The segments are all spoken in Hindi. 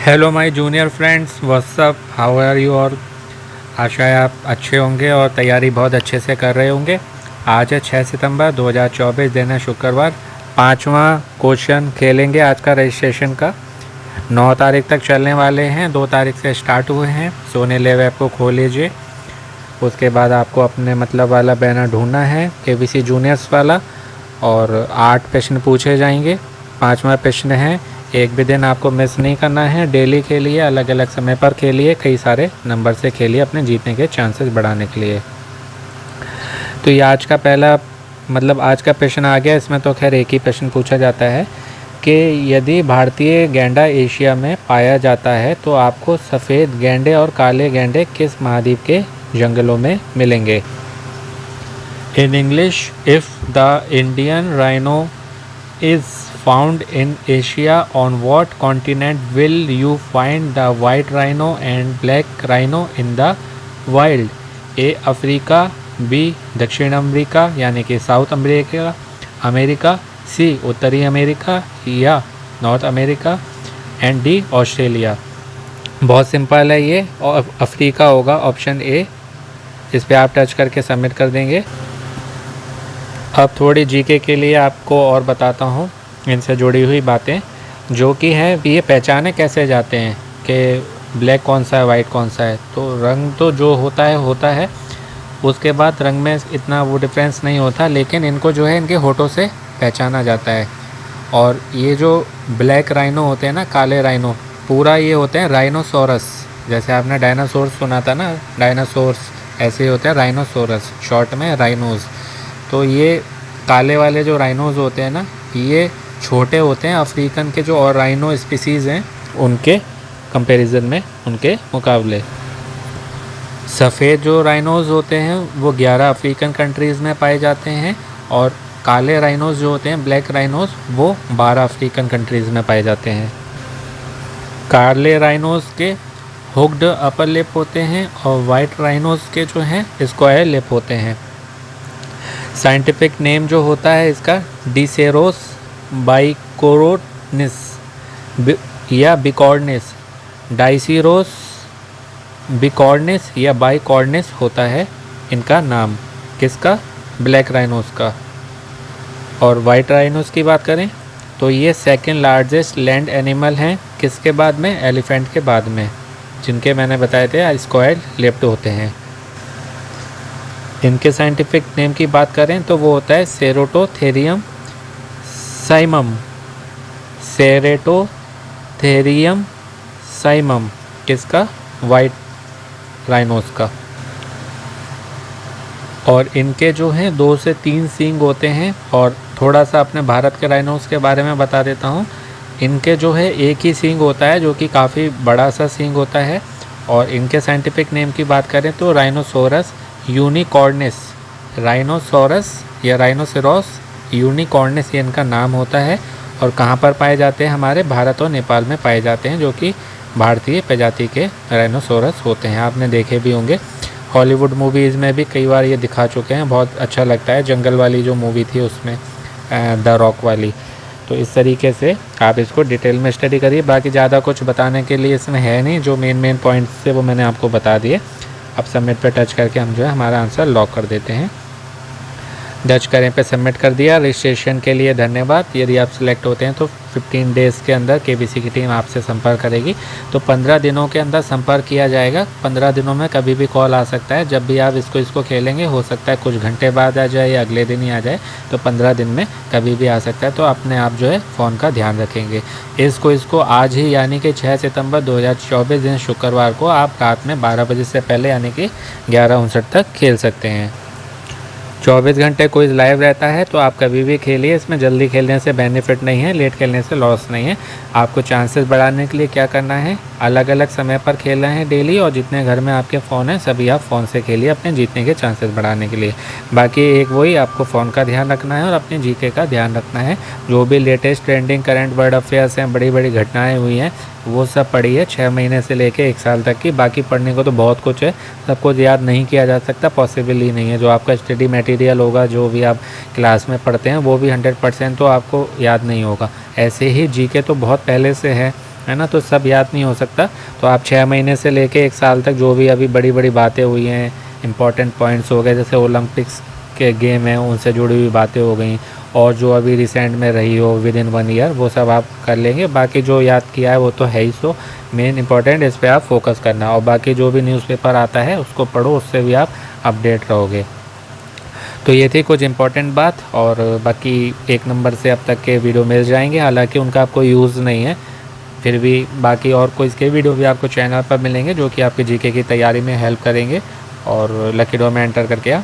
Hello my junior friends, what's up, how are you? और आशा है आप अच्छे होंगे और तैयारी बहुत अच्छे से कर रहे होंगे। आज है 6 सितंबर 2024, दिन है शुक्रवार। पांचवा क्वेश्चन खेलेंगे आज का रजिस्ट्रेशन का। 9 तारीख तक चलने वाले हैं, 2 तारीख से स्टार्ट हुए हैं। सोने लेव ऐप को खोल लीजिए। उसके बाद आपको अपने मतलब वाला बैनर ढूंढना है, केबीसी जूनियर्स वाला, और 8 प्रश्न पूछे जाएंगे। पांचवा प्रश्न है, एक भी दिन आपको मिस नहीं करना है। डेली खेलिए, अलग अलग समय पर खेलिए, कई सारे नंबर से खेलिए अपने जीतने के चांसेस बढ़ाने के लिए। तो ये आज का पहला मतलब आज का प्रश्न आ गया। इसमें तो खैर एक ही प्रश्न पूछा जाता है कि यदि भारतीय गैंडा एशिया में पाया जाता है तो आपको सफ़ेद गैंडे और काले गैंडे किस महाद्वीप के जंगलों में मिलेंगे? In English, if the Indian rhino is found in Asia, on what continent will you find the white rhino and black rhino in the wild? A Africa, B दक्षिण अमेरिका यानी कि साउथ अमेरिका, सी उत्तरी अमेरिका या north America, and D Australia. बहुत सिंपल है ये, और अफ्रीका होगा ऑप्शन ए। इस पर आप टच करके सबमिट कर देंगे। अब थोड़ी जीके के लिए आपको और बताता हूँ इनसे जुड़ी हुई बातें, जो कि है ये पहचाने कैसे जाते हैं कि ब्लैक कौन सा है, वाइट कौन सा है। तो रंग तो जो होता है, उसके बाद रंग में इतना वो डिफरेंस नहीं होता, लेकिन इनको जो है इनके होठों से पहचाना जाता है। और ये जो ब्लैक राइनो होते हैं ना, काले राइनो, पूरा ये होते हैं राइनोसोरस। जैसे आपने डायनासोर सुना था ना, डायनासोर्स, ऐसे ही होते हैं राइनोसोरस, शॉर्ट में राइनोज़। तो ये काले वाले जो राइनोज़ होते हैं ना, ये छोटे होते हैं अफ्रीकन के जो और राइनो स्पीसीज़ हैं उनके कंपैरिजन में, उनके मुकाबले। सफ़ेद जो राइनोज़ होते हैं वो 11 अफ्रीकन कंट्रीज़ में पाए जाते हैं, और काले राइनोज़ जो होते हैं, ब्लैक राइनोज़, वो 12 अफ्रीकन कंट्रीज़ में पाए जाते हैं। काले राइनोज़ के हुक्ड अपर लिप होते हैं और वाइट राइनोज़ के जो हैं स्क्वायर लिप होते हैं। साइंटिफिक नेम जो होता है इसका डिसेरोस बाइकोरोनिस या बिकॉर्निस, डाइसीरोस बिकॉर्निस या बाइकॉर्निस होता है इनका नाम। किसका? ब्लैक राइनोस का। और वाइट राइनोस की बात करें तो ये सेकंड लार्जेस्ट लैंड एनिमल हैं। किसके बाद में? एलिफेंट के बाद में, जिनके मैंने बताए थे स्क्वायर लिप्ड होते हैं। इनके साइंटिफिक नेम की बात करें तो वो होता है सेरोटोथेरियम साइमम। सेरोटोथेरियम साइमम किसका? वाइट राइनोस का। और इनके जो हैं 2 से 3 सींग होते हैं। और थोड़ा सा अपने भारत के राइनोस के बारे में बता देता हूँ। इनके जो है एक ही सींग होता है, जो कि काफ़ी बड़ा सा सींग होता है। और इनके साइंटिफिक नेम की बात करें तो राइनोसोरस यूनिकॉर्निस, राइनोसोरस या राइनोसेरोस यूनिकॉर्निस ये इनका नाम होता है। और कहाँ पर पाए जाते हैं? हमारे भारत और नेपाल में पाए जाते हैं, जो कि भारतीय प्रजाति के राइनोसोरस होते हैं। आपने देखे भी होंगे, हॉलीवुड मूवीज़ में भी कई बार ये दिखा चुके हैं। बहुत अच्छा लगता है, जंगल वाली जो मूवी थी उसमें, द रॉक वाली। तो इस तरीके से आप इसको डिटेल में स्टडी करिए। बाकी ज़्यादा कुछ बताने के लिए इसमें है नहीं, जो मेन पॉइंट्स थे वो मैंने आपको बता दिए। अब सबमिट पे टच करके हम जो है हमारा आंसर लॉक कर देते हैं। टच करें पे सबमिट कर दिया। रजिस्ट्रेशन के लिए धन्यवाद। यदि आप सिलेक्ट होते हैं तो 15 डेज़ के अंदर केबीसी की टीम आपसे संपर्क करेगी। तो 15 दिनों के अंदर संपर्क किया जाएगा। 15 दिनों में कभी भी कॉल आ सकता है। जब भी आप इसको खेलेंगे, हो सकता है कुछ घंटे बाद आ जाए या अगले दिन ही आ जाए। तो 15 दिन में कभी भी आ सकता है। तो अपने आप जो है फ़ोन का ध्यान रखेंगे। इसको आज ही यानी कि 6 सितंबर 2024 दिन शुक्रवार को आप रात में 12 बजे से पहले यानी कि 11:59 तक खेल सकते हैं। 24 घंटे क्विज़ लाइव रहता है, तो आप कभी भी खेलिए। इसमें जल्दी खेलने से बेनिफिट नहीं है, लेट खेलने से लॉस नहीं है। आपको चांसेस बढ़ाने के लिए क्या करना है? अलग अलग समय पर खेलना है डेली, और जितने घर में आपके फ़ोन हैं सभी आप फ़ोन से खेलिए अपने जीतने के चांसेस बढ़ाने के लिए। बाकी एक वही, आपको फ़ोन का ध्यान रखना है और अपने जीके का ध्यान रखना है। जो भी latest trending current world affairs हैं, बड़ी बड़ी घटनाएँ हुई हैं, वो सब पढ़िए 6 महीने से लेके 1 साल तक की। बाकी पढ़ने को तो बहुत कुछ है, सब कुछ याद नहीं किया जा सकता, पॉसिबल ही नहीं है। जो आपका स्टडी मटेरियल होगा, जो भी आप क्लास में पढ़ते हैं, वो भी 100% तो आपको याद नहीं होगा। ऐसे ही जीके तो बहुत पहले से है, है ना, तो सब याद नहीं हो सकता। तो आप 6 महीने से लेके 1 साल तक जो भी अभी बड़ी बड़ी बातें हुई हैं, इंपॉर्टेंट पॉइंट्स हो गए, जैसे ओलंपिक्स के गेम हैं उनसे जुड़ी हुई बातें हो गई, और जो अभी रिसेंट में रही हो विद इन 1 ईयर, वो सब आप कर लेंगे। बाकी जो याद किया है वो तो है ही, सो मेन इंपॉर्टेंट इस पर आप फोकस करना, और बाकी जो भी न्यूज़पेपर आता है उसको पढ़ो, उससे भी आप अपडेट रहोगे। तो ये थी कुछ इंपॉर्टेंट बात, और बाकी 1 नंबर से अब तक के वीडियो मिल जाएंगे, हालांकि उनका आपको यूज़ नहीं है, फिर भी बाकी और कोई इसके वीडियो भी आपको चैनल पर मिलेंगे जो कि आपके जीके की तैयारी में हेल्प करेंगे, और लकी ड्रॉ में एंटर करके आप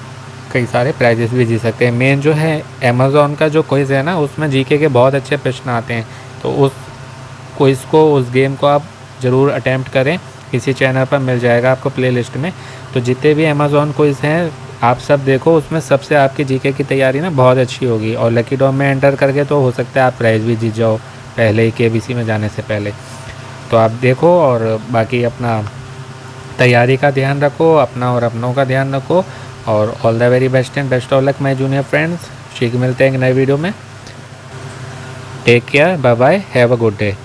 कई सारे प्राइजेस भी जीत सकते हैं। मेन जो है अमेज़ॉन का जो क्विज़ है ना, उसमें जीके के बहुत अच्छे प्रश्न आते हैं, तो उस क्विज़ को, उस गेम को आप ज़रूर अटैम्प्ट करें। इसी चैनल पर मिल जाएगा आपको प्लेलिस्ट में। तो जितने भी अमेज़ॉन क्विज़ हैं आप सब देखो, उसमें सबसे आपकी जीके की तैयारी ना बहुत अच्छी होगी, और लकी ड्रॉ में एंटर करके तो हो सकता है आप प्राइज़ भी जीत जाओ पहले ही, केबीसी में जाने से पहले। तो आप देखो, और बाकी अपना तैयारी का ध्यान रखो, अपना और अपनों का ध्यान रखो, और all the very best and best of luck my junior friends. शीघ्र मिलते हैं एक नए वीडियो में। Take care, bye bye, have a good day.